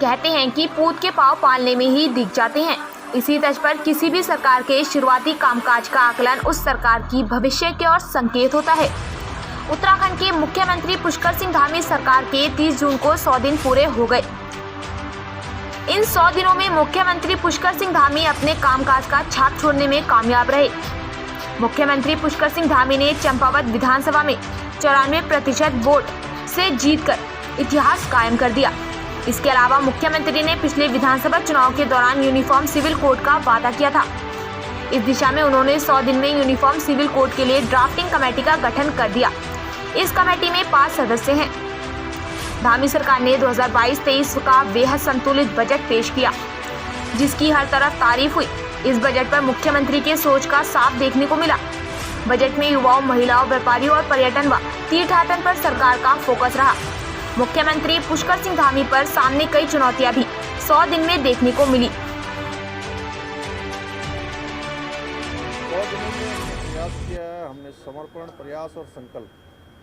कहते हैं कि पूत के पाँव पालने में ही दिख जाते हैं। इसी तर्ज पर किसी भी सरकार के शुरुआती कामकाज का आकलन उस सरकार की भविष्य के ओर संकेत होता है। उत्तराखंड के मुख्यमंत्री पुष्कर सिंह धामी सरकार के 30 जून को 100 दिन पूरे हो गए। इन 100 दिनों में मुख्यमंत्री पुष्कर सिंह धामी अपने कामकाज का छाप छोड़ने में कामयाब रहे। मुख्यमंत्री पुष्कर सिंह धामी ने चंपावत विधानसभा में 94% वोट से जीतकर इतिहास कायम कर दिया। इसके अलावा मुख्यमंत्री ने पिछले विधानसभा चुनाव के दौरान यूनिफॉर्म सिविल कोड का वादा किया था। इस दिशा में उन्होंने 100 दिन में यूनिफॉर्म सिविल कोड के लिए ड्राफ्टिंग कमेटी का गठन कर दिया। इस कमेटी में 5 सदस्य हैं। धामी सरकार ने 2022-23 का बेहद संतुलित बजट पेश किया, जिसकी हर तरफ तारीफ हुई। इस बजट पर मुख्यमंत्री के सोच का साफ देखने को मिला। बजट में युवाओं, महिलाओं, व्यापारियों और पर्यटन व तीर्थयात्रा पर सरकार का फोकस रहा। मुख्यमंत्री पुष्कर सिंह धामी पर सामने कई चुनौतियां भी 100 दिन में देखने को मिली। 100 दिनों में प्रयास किया है हमने, समर्पण, प्रयास और संकल्प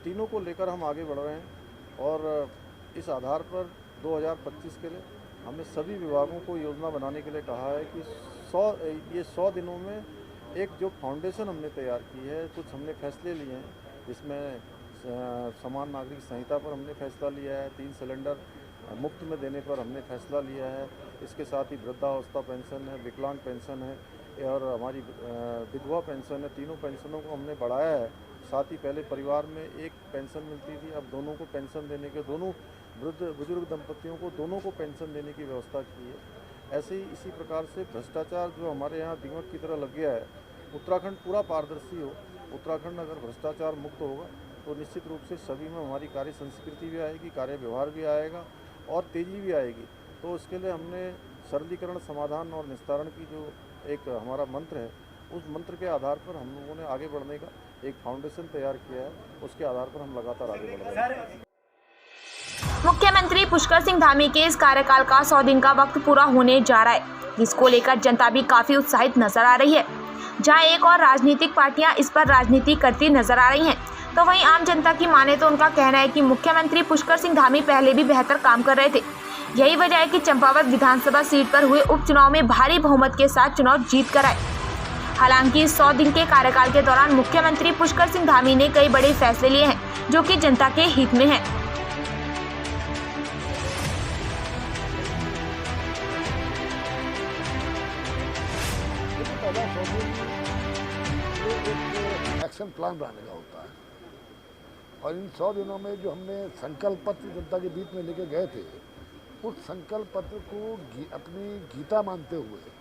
तीनों को लेकर हम आगे बढ़ रहे हैं। और इस आधार पर 2025 के लिए हमने सभी विभागों को योजना बनाने के लिए कहा है कि 100 दिनों में एक जो फाउंडेशन हमने तैयार की है, कुछ हमने फैसले लिए हैं। जिसमें समान नागरिक संहिता पर हमने फैसला लिया है, 3 सिलेंडर मुफ्त में देने पर हमने फैसला लिया है। इसके साथ ही वृद्धावस्था पेंशन है, विकलांग पेंशन है और हमारी विधवा पेंशन है। तीनों पेंशनों को हमने बढ़ाया है। साथ ही पहले परिवार में एक पेंशन मिलती थी, अब दोनों को पेंशन देने के, दोनों बुजुर्ग दंपतियों को दोनों को पेंशन देने की व्यवस्था की है। ऐसे ही इसी प्रकार से भ्रष्टाचार जो हमारे यहाँ दीमक की तरह लग गया है, उत्तराखंड पूरा पारदर्शी हो। उत्तराखंड अगर भ्रष्टाचार मुक्त होगा तो निश्चित रूप से सभी में हमारी कार्य संस्कृति भी आएगी, कार्य व्यवहार भी आएगा और तेज़ी भी आएगी। तो उसके लिए हमने सरलीकरण, समाधान और निस्तारण की जो एक हमारा मंत्र है, उस मंत्र के आधार पर हम लोगों ने आगे बढ़ने का एक फाउंडेशन तैयार किया है। उसके आधार पर हम लगातार आगे बढ़ रहे हैं। मुख्यमंत्री पुष्कर सिंह धामी के इस कार्यकाल का 100 दिन का वक्त पूरा होने जा रहा है। इसको लेकर जनता भी काफी उत्साहित नजर आ रही है। जहां एक और राजनीतिक पार्टियां इस पर राजनीति करती नजर आ रही हैं, तो वहीं आम जनता की माने तो उनका कहना है कि मुख्यमंत्री पुष्कर सिंह धामी पहले भी बेहतर काम कर रहे थे। यही वजह है कि चंपावत विधानसभा सीट पर हुए उपचुनाव में भारी बहुमत के साथ चुनाव जीत कर आए। हालांकि 100 दिन के कार्यकाल के दौरान मुख्यमंत्री पुष्कर सिंह धामी ने कई बड़े फैसले लिए हैं, जो कि जनता के हित में हैं। एक्शन प्लान बनाने का होता है और इन 100 दिनों में जो हमने संकल्प पत्र जनता के बीच में लेके गए थे, उस संकल्प पत्र को अपनी गीता मानते हुए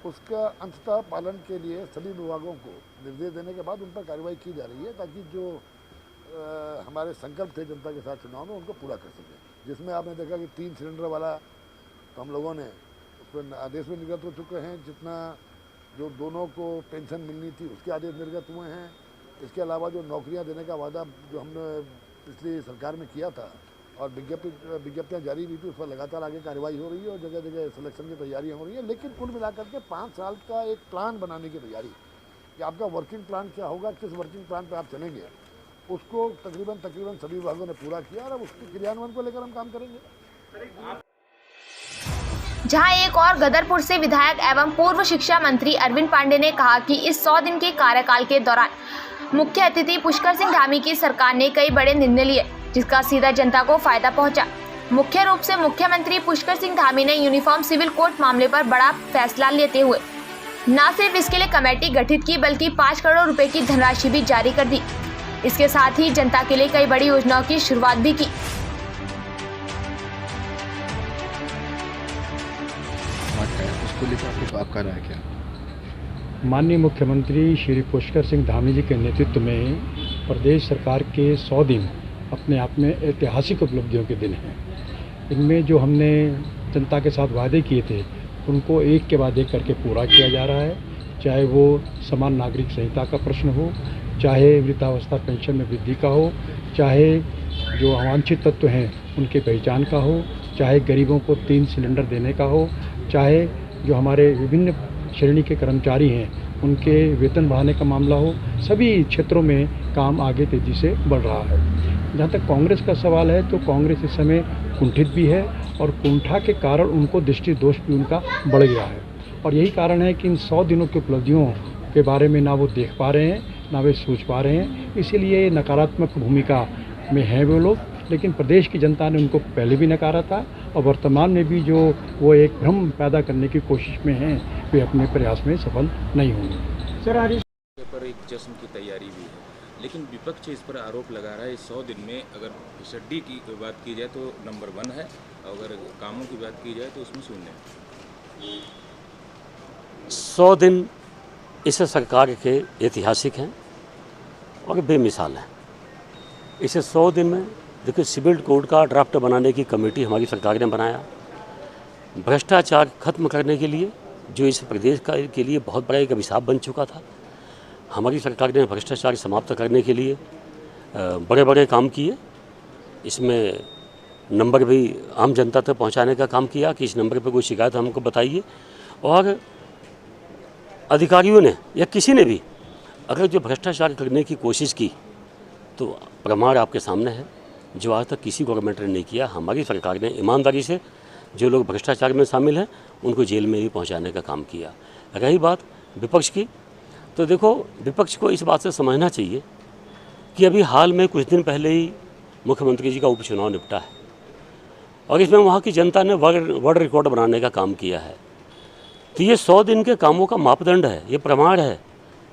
उसका अंततः पालन के लिए सभी विभागों को निर्देश देने के बाद उन पर कार्रवाई की जा रही है, ताकि जो हमारे संकल्प थे जनता के साथ चुनाव में, उनको पूरा कर सकें। जिसमें आपने देखा कि 3 सिलेंडर वाला तो हम लोगों ने उस पर आदेश में निर्गत हो चुके हैं। जितना जो दोनों को पेंशन मिलनी थी उसके आदेश निर्गत हुए हैं। इसके अलावा जो नौकरियां देने का वादा जो हमने पिछली सरकार में किया था और विज्ञप्तियाँ जारी हुई थी, उस पर लगातार आगे कार्रवाई हो रही है और जगह जगह सिलेक्शन की तैयारियां हो रही हैं। लेकिन कुल मिलाकर के 5 साल का एक प्लान बनाने की तैयारी कि आपका वर्किंग प्लान क्या होगा, किस वर्किंग प्लान पर आप चलेंगे, उसको तकरीबन सभी विभागों ने पूरा किया और उसके क्रियान्वयन को लेकर हम काम करेंगे। जहां एक और गदरपुर से विधायक एवं पूर्व शिक्षा मंत्री अरविंद पांडे ने कहा कि इस 100 दिन के कार्यकाल के दौरान मुख्य अतिथि पुष्कर सिंह धामी की सरकार ने कई बड़े निर्णय लिए, जिसका सीधा जनता को फायदा पहुंचा। मुख्य रूप से मुख्यमंत्री पुष्कर सिंह धामी ने यूनिफॉर्म सिविल कोड मामले पर बड़ा फैसला लेते हुए न सिर्फ इसके लिए कमेटी गठित की, बल्कि 5 करोड़ रुपए की धनराशि भी जारी कर दी। इसके साथ ही जनता के लिए कई बड़ी योजनाओं की शुरुआत भी की। उसको लेकर आपका राय क्या? माननीय मुख्यमंत्री श्री पुष्कर सिंह धामी जी के नेतृत्व में प्रदेश सरकार के 100 दिन अपने आप में ऐतिहासिक उपलब्धियों के दिन हैं। इनमें जो हमने जनता के साथ वादे किए थे, उनको एक के बाद एक करके पूरा किया जा रहा है। चाहे वो समान नागरिक संहिता का प्रश्न हो, चाहे वृद्धावस्था पेंशन में वृद्धि का हो, चाहे जो अवांछित तत्व हैं उनके पहचान का हो, चाहे गरीबों को 3 सिलेंडर देने का हो, चाहे जो हमारे विभिन्न श्रेणी के कर्मचारी हैं उनके वेतन बढ़ाने का मामला हो, सभी क्षेत्रों में काम आगे तेज़ी से बढ़ रहा है। जहाँ तक कांग्रेस का सवाल है, तो कांग्रेस इस समय कुंठित भी है और कुंठा के कारण उनको दृष्टि दोष भी उनका बढ़ गया है। और यही कारण है कि इन 100 दिनों की उपलब्धियों के बारे में ना वो देख पा रहे हैं, ना वे सोच पा रहे हैं, इसीलिए नकारात्मक भूमिका में हैं वो लोग। लेकिन प्रदेश की जनता ने उनको पहले भी नकारा था और वर्तमान में भी जो वो एक भ्रम पैदा करने की कोशिश में हैं, वे अपने प्रयास में सफल नहीं होंगे। सर आज पर एक जश्न की तैयारी भी है, लेकिन विपक्ष इस पर आरोप लगा रहा है 100 दिन में अगर फिसड्डी की बात की जाए तो नंबर 1 है, अगर कामों की बात की जाए तो उसमें 0 है। 100 दिन इस सरकार के ऐतिहासिक हैं और बेमिसाल हैं। इसे 100 दिन में देखिए, सिविल कोड का ड्राफ्ट बनाने की कमेटी हमारी सरकार ने बनाया। भ्रष्टाचार खत्म करने के लिए, जो इस प्रदेश के लिए बहुत बड़ा एक अभिशाप बन चुका था, हमारी सरकार ने भ्रष्टाचार समाप्त करने के लिए बड़े बड़े काम किए। इसमें नंबर भी आम जनता तक पहुंचाने का काम किया कि इस नंबर पर कोई शिकायत हमको बताइए। और अधिकारियों ने या किसी ने भी अगर जो भ्रष्टाचार करने की कोशिश की तो प्रमाण आपके सामने है, जो आज तक किसी गवर्नमेंट ने नहीं किया। हमारी सरकार ने ईमानदारी से जो लोग भ्रष्टाचार में शामिल हैं उनको जेल में ही पहुंचाने का काम किया। रही बात विपक्ष की, तो देखो, विपक्ष को इस बात से समझना चाहिए कि अभी हाल में कुछ दिन पहले ही मुख्यमंत्री जी का उपचुनाव निपटा है और इसमें वहाँ की जनता ने वर्ल्ड रिकॉर्ड बनाने का काम किया है। तो ये 100 दिन के कामों का मापदंड है, ये प्रमाण है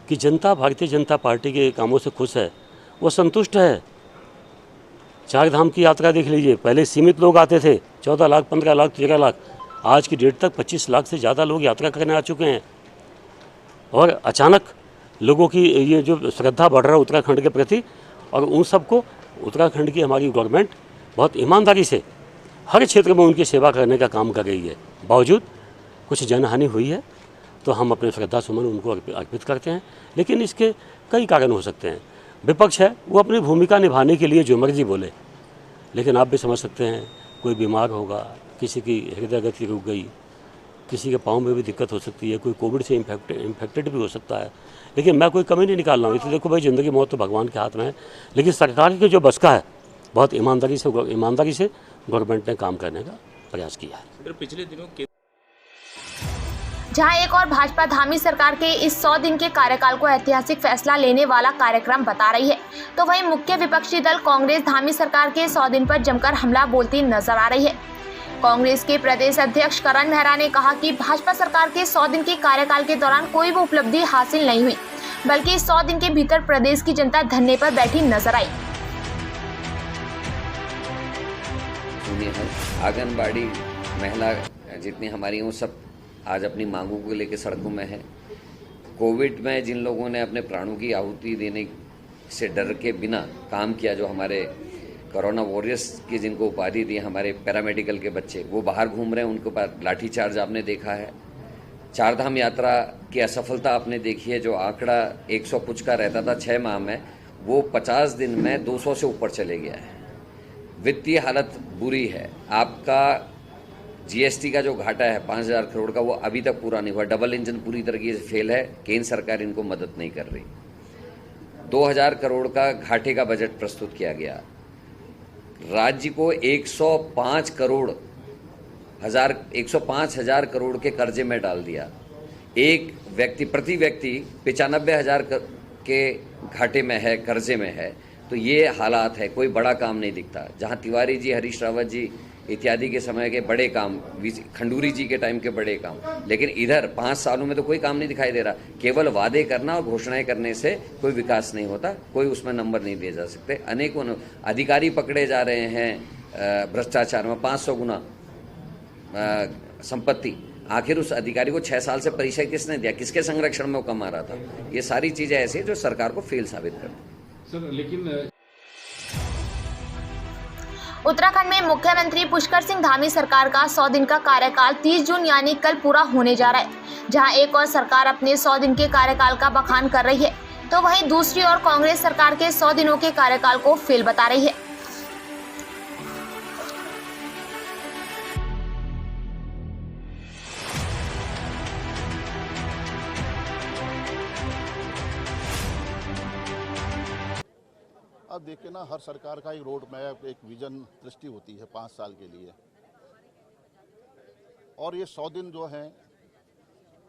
कि जनता भारतीय जनता पार्टी के कामों से खुश है, वो संतुष्ट है। 4 धाम की यात्रा देख लीजिए, पहले सीमित लोग आते थे, 14 लाख, 15 लाख, 13 लाख, आज की डेट तक 25 लाख से ज़्यादा लोग यात्रा करने आ चुके हैं। और अचानक लोगों की ये जो श्रद्धा बढ़ रहा है उत्तराखंड के प्रति, और उन सबको उत्तराखंड की हमारी गवर्नमेंट बहुत ईमानदारी से हर क्षेत्र में उनकी सेवा करने का काम कर रही है। बावजूद कुछ जनहानि हुई है तो हम अपने श्रद्धा सुमन उनको अर्पित करते हैं, लेकिन इसके कई कारण हो सकते हैं। विपक्ष है, वो अपनी भूमिका निभाने के लिए जो मर्जी बोले, लेकिन आप भी समझ सकते हैं कोई बीमार होगा, किसी की हृदय गति रुक गई, किसी के पाँव में भी दिक्कत हो सकती है, कोई कोविड से इन्फेक्टेड भी हो सकता है। लेकिन मैं कोई कमी नहीं निकाल रहा हूँ, इसलिए देखो भाई, ज़िंदगी मौत तो भगवान के हाथ में है, लेकिन सरकार के जो बस का है बहुत ईमानदारी से गवर्नमेंट ने काम करने का प्रयास किया है। पिछले दिनों के जहां एक और भाजपा धामी सरकार के इस 100 दिन के कार्यकाल को ऐतिहासिक फैसला लेने वाला कार्यक्रम बता रही है, तो वहीं मुख्य विपक्षी दल कांग्रेस धामी सरकार के 100 दिन पर जमकर हमला बोलती नजर आ रही है। कांग्रेस के प्रदेश अध्यक्ष करण मेहरा ने कहा कि भाजपा सरकार के 100 दिन के कार्यकाल के दौरान कोई भी उपलब्धि हासिल नहीं हुई, बल्कि 100 दिन के भीतर प्रदेश की जनता धरने पर बैठी नजर आई। आंगनबाड़ी महिला जितनी हमारी वो सब आज अपनी मांगों को लेकर सड़कों में है। कोविड में जिन लोगों ने अपने प्राणों की आहुति देने से डर के बिना काम किया, जो हमारे कोरोना वॉरियर्स की जिनको उपाधि दी, हमारे पैरामेडिकल के बच्चे, वो बाहर घूम रहे हैं, उनके ऊपर लाठीचार्ज आपने देखा है। 4 धाम यात्रा की असफलता आपने देखी है, जो आंकड़ा 100 कुछ का रहता था 6 माह में, वो 50 दिन में 200 से ऊपर चले गया है। वित्तीय हालत बुरी है। आपका जीएसटी का जो घाटा है 5000 करोड़ का, वो अभी तक पूरा नहीं हुआ। डबल इंजन पूरी तरीके से फेल है, केंद्र सरकार इनको मदद नहीं कर रही। 2000 करोड़ का घाटे का बजट प्रस्तुत किया गया। राज्य को 105 हजार करोड़ के कर्जे में डाल दिया। एक व्यक्ति प्रति व्यक्ति 95,000 के घाटे में है, कर्जे में है। तो ये हालात है, कोई बड़ा काम नहीं दिखता। जहां तिवारी जी, हरीश रावत जी इत्यादि के समय के बड़े काम, खंडूरी जी के टाइम के बड़े काम, लेकिन इधर 5 सालों में तो कोई काम नहीं दिखाई दे रहा। केवल वादे करना और घोषणाएं करने से कोई विकास नहीं होता, कोई उसमें नंबर नहीं दिए जा सकते। अनेकों अधिकारी पकड़े जा रहे हैं भ्रष्टाचार में, 500 गुना संपत्ति। आखिर उस अधिकारी को 6 साल से परिचय किसने दिया, किसके संरक्षण में वो कमा रहा था? ये सारी चीजें ऐसी हैं जो सरकार को फेल साबित करती। सर लेकिन उत्तराखंड में मुख्यमंत्री पुष्कर सिंह धामी सरकार का 100 दिन का कार्यकाल 30 जून यानी कल पूरा होने जा रहा है। जहां एक और सरकार अपने 100 दिन के कार्यकाल का बखान कर रही है, तो वहीं दूसरी ओर कांग्रेस सरकार के 100 दिनों के कार्यकाल को फेल बता रही है। अब देखिए ना, हर सरकार का एक रोड मैप, एक विजन दृष्टि होती है 5 साल के लिए। और ये 100 दिन जो हैं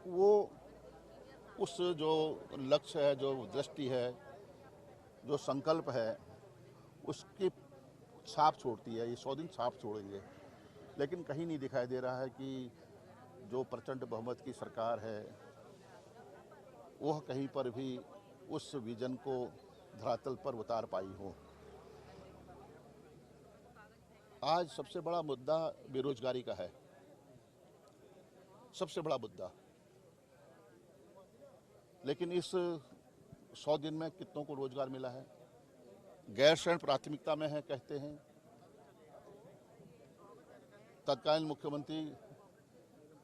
वो उस जो लक्ष्य है, जो दृष्टि है, जो संकल्प है, उसकी छाप छोड़ती है। ये 100 दिन छाप छोड़ेंगे, लेकिन कहीं नहीं दिखाई दे रहा है कि जो प्रचंड बहुमत की सरकार है वह कहीं पर भी उस विजन को धरातल पर उतार पाई हो। आज सबसे बड़ा मुद्दा बेरोजगारी का है, सबसे बड़ा मुद्दा। लेकिन इस 100 दिन में कितनों को रोजगार मिला है? गैरसैंण प्राथमिकता में है कहते हैं। तत्कालीन मुख्यमंत्री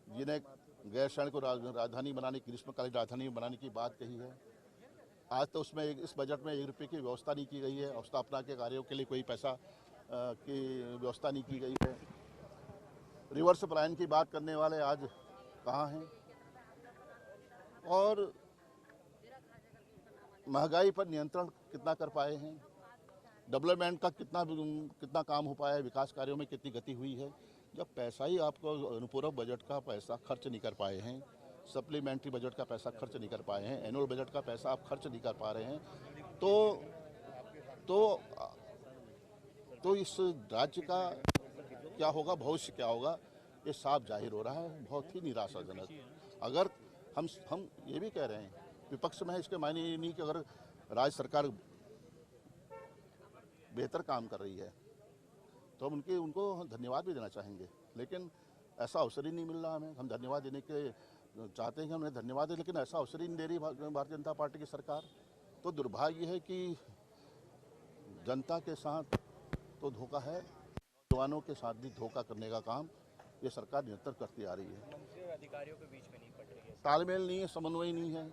जिन्हें गैरसैंण को राजधानी बनाने की, ग्रीष्मकालीन राजधानी बनाने की बात कही है, आज तो उसमें इस बजट में 1 रुपये की व्यवस्था नहीं की गई है और स्थापना के कार्यों के लिए कोई पैसा की व्यवस्था नहीं की गई है। रिवर्स पलायन की बात करने वाले आज कहाँ हैं? और महंगाई पर नियंत्रण कितना कर पाए हैं? डेवलपमेंट का कितना काम हो पाया है? विकास कार्यों में कितनी गति हुई है? जब पैसा ही आपको अनुपूरक बजट का पैसा खर्च नहीं कर पाए हैं, सप्लीमेंट्री बजट का पैसा खर्च नहीं कर पाए हैं, एनुअल बजट का पैसा आप खर्च नहीं कर पा रहे हैं, तो इस राज्य का क्या होगा, भविष्य क्या होगा, ये साफ जाहिर हो रहा है। बहुत ही निराशाजनक। अगर हम ये भी कह रहे हैं, विपक्ष में है, इसके मायने ये नहीं कि अगर राज्य सरकार बेहतर काम कर रही है तो हम उनको धन्यवाद भी देना चाहेंगे, लेकिन ऐसा अवसर ही नहीं मिल रहा हमें। हम धन्यवाद देने के चाहते हैं कि हमें धन्यवाद दें, लेकिन ऐसा अवसर ही नहीं दे रही भारतीय जनता पार्टी की सरकार। तो दुर्भाग्य है कि जनता के साथ तो धोखा है, जवानों के साथ भी धोखा करने का काम ये सरकार निरंतर करती आ रही है। मंत्री और अधिकारियों के बीच में नहीं पड़ रही है, तालमेल नहीं है, समन्वय नहीं है।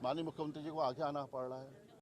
माननीय मुख्यमंत्री जी को आगे आना पड़ रहा है।